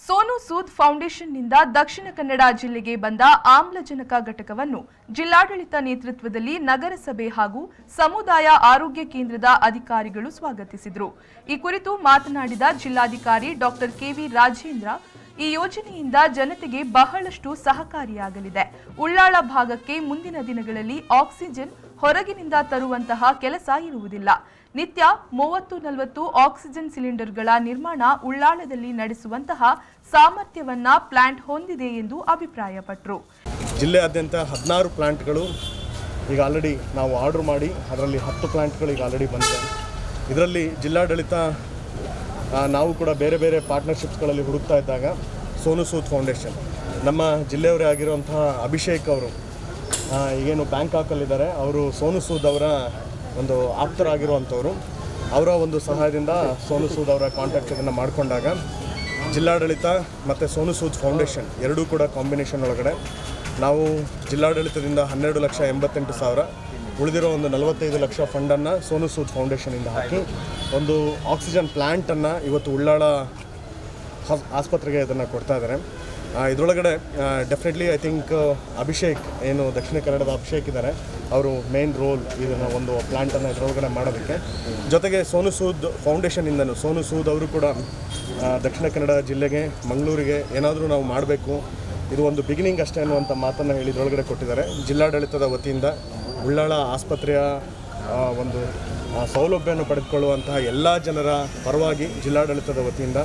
ಸೋನು ಸೂದ್ ಫೌಂಡೇಶನ್ನಿಂದ ದಕ್ಷಿಣ ಕನ್ನಡ ಜಿಲ್ಲೆಗೆ ಬಂದ ಆಮ್ಲಜನಕ ಘಟಕವನ್ನು ಜಿಲ್ಲಾಡಳಿತ ನೇತೃತ್ವದಲ್ಲಿ ನಗರಸಭೆ ಹಾಗೂ ಸಮುದಾಯ ಆರೋಗ್ಯ ಕೇಂದ್ರದ ಅಧಿಕಾರಿಗಳು ಸ್ವಾಗತಿಸಿದರು। ಈ ಕುರಿತು ಮಾತನಾಡಿದ ಜಿಲ್ಲಾಧಿಕಾರಿ ಡಾಕ್ಟರ್ ಕೆವಿ ರಾಜೇಂದ್ರ, ಈ ಯೋಜನೆಯಿಂದ ಜನತೆಗೆ ಬಹಳಷ್ಟು ಸಹಕಾರಿಯಾಗಲಿದೆ। ಉಳ್ಳಾಳ ಭಾಗಕ್ಕೆ ಮುಂದಿನ ದಿನಗಳಲ್ಲಿ ಆಕ್ಸಿಜನ್ ಹೊರಗಿನಿಂದ ತರುವಂತಹ ಕೆಲಸ ಇರುವುದಿಲ್ಲ। ನಿತ್ಯ 30-40 ಆಕ್ಸಿಜನ್ ಸಿಲಿಂಡರ್ಗಳ ನಿರ್ಮಾಣ ಉಳ್ಳಾಳದಲ್ಲಿ ನಡೆಸುವಂತಹ ಸಾಮರ್ಥ್ಯವನ್ನ ಪ್ಲಾಂಟ್ ಹೊಂದಿದೆ ಎಂದು ಅಭಿಪ್ರಾಯಪಟ್ಟರು। ಜಿಲ್ಲೆಯಾದ್ಯಂತ 16 ಪ್ಲಾಂಟ್ಗಳು ಈಗ ಆಲ್ರೆಡಿ ನಾವು ಆರ್ಡರ್ ಮಾಡಿ ಅದರಲ್ಲಿ 10 ಪ್ಲಾಂಟ್ಗಳು ಈಗ ಆಲ್ರೆಡಿ ಬಂದಿದೆ। ಇದರಲ್ಲಿ ಜಿಲ್ಲಾಡಳಿತ ನಾವು ಕೂಡ ಬೇರೆ ಬೇರೆ ಪಾರ್ಟ್ನರ್ಶಿಪ್ಸ್ಗಳಲ್ಲಿ ಹುಡುಕ್ತಾ ಇದ್ದಾಗ ಸೋನು ಸೂದ್ ಫೌಂಡೇಶನ್ ನಮ್ಮ ಜಿಲ್ಲೆಯವರೇ ಆಗಿರುವಂತಹ ಅಭಿಷೇಕ್ ಅವರು ಈಗೇನು ಬ್ಯಾಂಕಾಕಲ್ಲಿದ್ದಾರೆ, ಅವರು ಸೋನು ಸೂದ್ ಅವರ ಒಂದು ಆಪ್ತರಾಗಿರುವಂಥವರು, ಅವರ ಒಂದು ಸಹಾಯದಿಂದ ಸೋನು ಸೂದ್ ಅವರ ಕಾಂಟ್ಯಾಕ್ಟನ್ನು ಮಾಡಿಕೊಂಡಾಗ ಜಿಲ್ಲಾಡಳಿತ ಮತ್ತು ಸೋನು ಸೂದ್ ಫೌಂಡೇಶನ್ ಎರಡೂ ಕೂಡ ಕಾಂಬಿನೇಷನ್ ಒಳಗಡೆ ನಾವು ಜಿಲ್ಲಾಡಳಿತದಿಂದ 12,88,000 ಉಳಿದಿರೋ ಒಂದು 45 ಲಕ್ಷ ಫಂಡನ್ನು ಸೋನು ಸೂದ್ ಫೌಂಡೇಶನಿಂದ ಹಾಕಿ ಒಂದು ಆಕ್ಸಿಜನ್ ಪ್ಲ್ಯಾಂಟನ್ನು ಇವತ್ತು ಉಳ್ಳಾಳ ಆಸ್ಪತ್ರೆಗೆ ಅದನ್ನು ಕೊಡ್ತಾ ಇದ್ದಾರೆ। ಇದರೊಳಗಡೆ ಡೆಫಿನೆಟ್ಲಿ ಐ ಥಿಂಕ್ ಅಭಿಷೇಕ್ ಏನು ದಕ್ಷಿಣ ಕನ್ನಡದ ಅಭಿಷೇಕ್ ಇದ್ದಾರೆ, ಅವರು ಮೇನ್ ರೋಲ್ ಇದನ್ನು ಒಂದು ಪ್ಲ್ಯಾಂಟನ್ನು ಇದರೊಳಗಡೆ ಮಾಡೋದಕ್ಕೆ, ಜೊತೆಗೆ ಸೋನು ಸೂದ್ ಫೌಂಡೇಶನಿಂದನೂ ಸೋನು ಸೂದ್ ಅವರು ಕೂಡ ದಕ್ಷಿಣ ಕನ್ನಡ ಜಿಲ್ಲೆಗೆ ಮಂಗಳೂರಿಗೆ ಏನಾದರೂ ನಾವು ಮಾಡಬೇಕು, ಇದು ಒಂದು ಬಿಗಿನಿಂಗ್ ಅಷ್ಟೇ ಅನ್ನುವಂಥ ಮಾತನ್ನು ಹೇಳಿ ಇದರೊಳಗಡೆ ಕೊಟ್ಟಿದ್ದಾರೆ। ಜಿಲ್ಲಾಡಳಿತದ ವತಿಯಿಂದ ಉಳ್ಳಾಳ ಆಸ್ಪತ್ರೆಯ ಒಂದು ಸೌಲಭ್ಯವನ್ನು ಪಡೆದುಕೊಳ್ಳುವಂತಹ ಎಲ್ಲ ಜನರ ಪರವಾಗಿ ಜಿಲ್ಲಾಡಳಿತದ ವತಿಯಿಂದ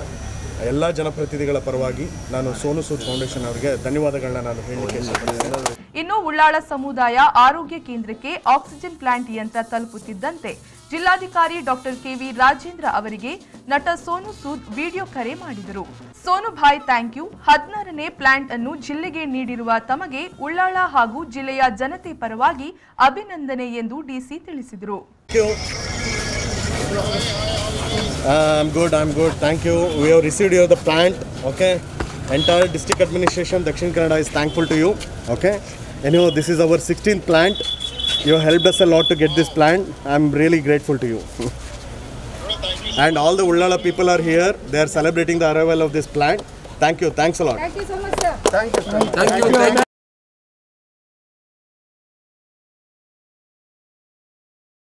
ಎಲ್ಲ ಜನಪ್ರತಿನಿಧಿಗಳ ಪರವಾಗಿ ನಾನು ಸೋನು ಸೂದ್ ಫೌಂಡೇಶನ್ ಅವರಿಗೆ ಧನ್ಯವಾದಗಳನ್ನ ನಾನು ಹೇಳಲಿಕ್ಕೆ ಇಷ್ಟಪಡ್ತೇನೆ। ಇನ್ನು ಉಳ್ಳಾಳ ಸಮುದಾಯ ಆರೋಗ್ಯ ಕೇಂದ್ರಕ್ಕೆ ಆಕ್ಸಿಜನ್ ಪ್ಲಾಂಟ್ ಯಂತ್ರ ತಲುಪುತ್ತಿದ್ದಂತೆ ಜಿಲ್ಲಾಧಿಕಾರಿ ಡಾಕ್ಟರ್ ಕೆವಿ ರಾಜೇಂದ್ರ ಅವರಿಗೆ ನಟ ಸೋನು ಸೂದ್ ವಿಡಿಯೋ ಕರೆ ಮಾಡಿದರು। ಸೋನು ಭಾಯ್ ಥ್ಯಾಂಕ್ ಯು, 16ನೇ ಪ್ಲಾಂಟ್ ಅನ್ನು ಜಿಲ್ಲೆಗೆ ನೀಡಿರುವ ತಮಗೆ ಉಳ್ಳಾಳ ಹಾಗೂ ಜಿಲ್ಲೆಯ ಜನತೆ ಪರವಾಗಿ ಅಭಿನಂದನೆ ಎಂದು ಡಿಸಿ ತಿಳಿಸಿದರು। I'm good. Thank you. We have received the plant. Okay. Entire district administration, Dakshin Kannada is thankful to you. Okay. Anyhow, this is our 16th plant. You helped us a lot to get this plant. I'm really grateful to you. And all the Ullala people are here. They are celebrating the arrival of this plant. Thank you. Thanks a lot. Thank you so much, sir. Thank you.